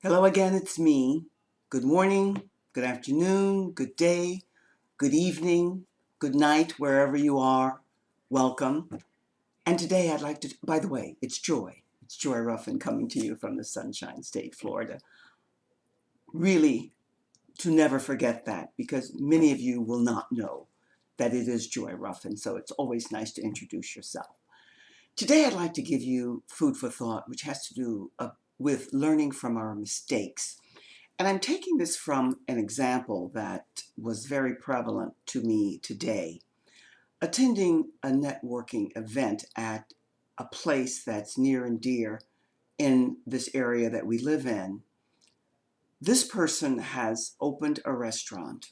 Hello again, it's me. Good morning, good afternoon, good day, good evening, good night, wherever you are. Welcome. And today I'd like to, by the way, it's Joy. It's Joy Ruffin coming to you from the Sunshine State, Florida. Really, to never forget that because many of you will not know that it is Joy Ruffin, so it's always nice to introduce yourself. Today I'd like to give you food for thought, which has to do with learning from our mistakes. And I'm taking this from an example that was very prevalent to me today. Attending a networking event at a place that's near and dear in this area that we live in, this person has opened a restaurant.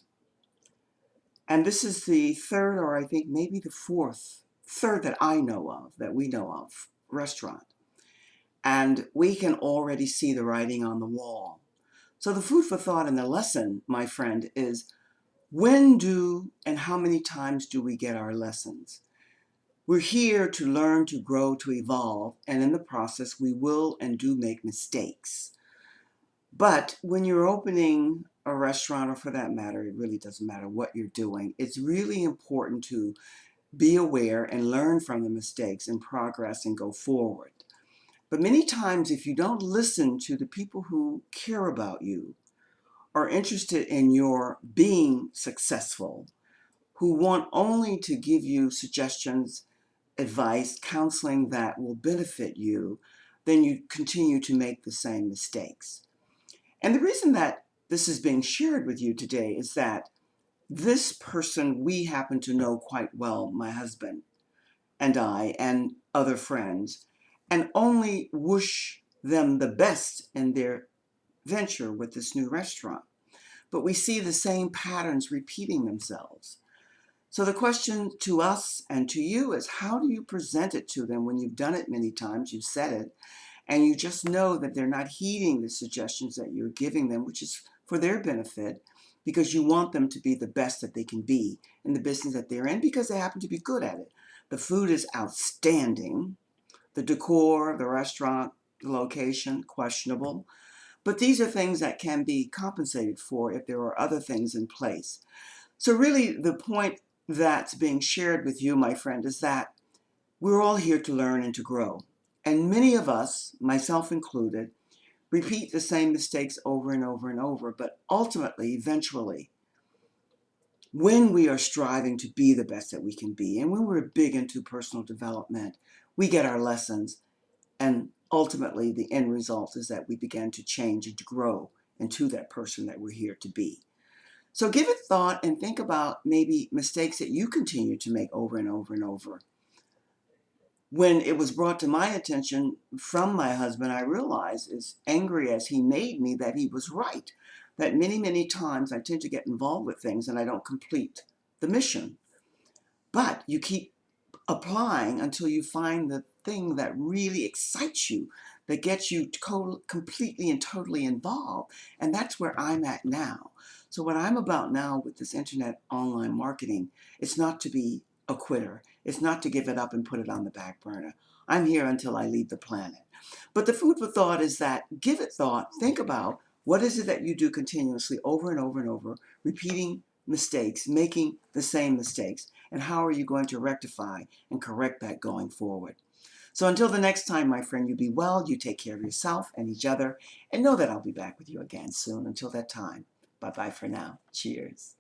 And this is the third, or I think maybe the third that I know of, that we know of, restaurant. And we can already see the writing on the wall. So the food for thought and the lesson, my friend, is when do and how many times do we get our lessons? We're here to learn, to grow, to evolve, and in the process, we will and do make mistakes. But when you're opening a restaurant, or for that matter, it really doesn't matter what you're doing, it's really important to be aware and learn from the mistakes and progress and go forward. But many times, if you don't listen to the people who care about you, are interested in your being successful, who want only to give you suggestions, advice, counseling that will benefit you, then you continue to make the same mistakes. And the reason that this is being shared with you today is that this person we happen to know quite well, my husband and I, and other friends, and only wish them the best in their venture with this new restaurant. But we see the same patterns repeating themselves. So the question to us and to you is, how do you present it to them when you've done it many times, you've said it, and you just know that they're not heeding the suggestions that you're giving them, which is for their benefit, because you want them to be the best that they can be in the business that they're in, because they happen to be good at it. The food is outstanding. The decor, the restaurant, the location, questionable. But these are things that can be compensated for if there are other things in place. So really the point that's being shared with you, my friend, is that we're all here to learn and to grow. And many of us, myself included, repeat the same mistakes over and over and over. But ultimately, eventually, when we are striving to be the best that we can be, and when we're big into personal development, we get our lessons. And ultimately, the end result is that we begin to change and to grow into that person that we're here to be. So give it thought and think about maybe mistakes that you continue to make over and over and over. When it was brought to my attention from my husband, I realized, as angry as he made me, that he was right. That many, many times I tend to get involved with things and I don't complete the mission. But you keep applying until you find the thing that really excites you, that gets you completely and totally involved. And that's where I'm at now. So what I'm about now with this internet online marketing, it's not to be a quitter. It's not to give it up and put it on the back burner. I'm here until I leave the planet. But the food for thought is that give it thought, think about what is it that you do continuously over and over and over, repeating mistakes, making the same mistakes, and how are you going to rectify and correct that going forward? So until the next time, my friend, you be well, you take care of yourself and each other, and know that I'll be back with you again soon. Until that time, bye-bye for now. Cheers.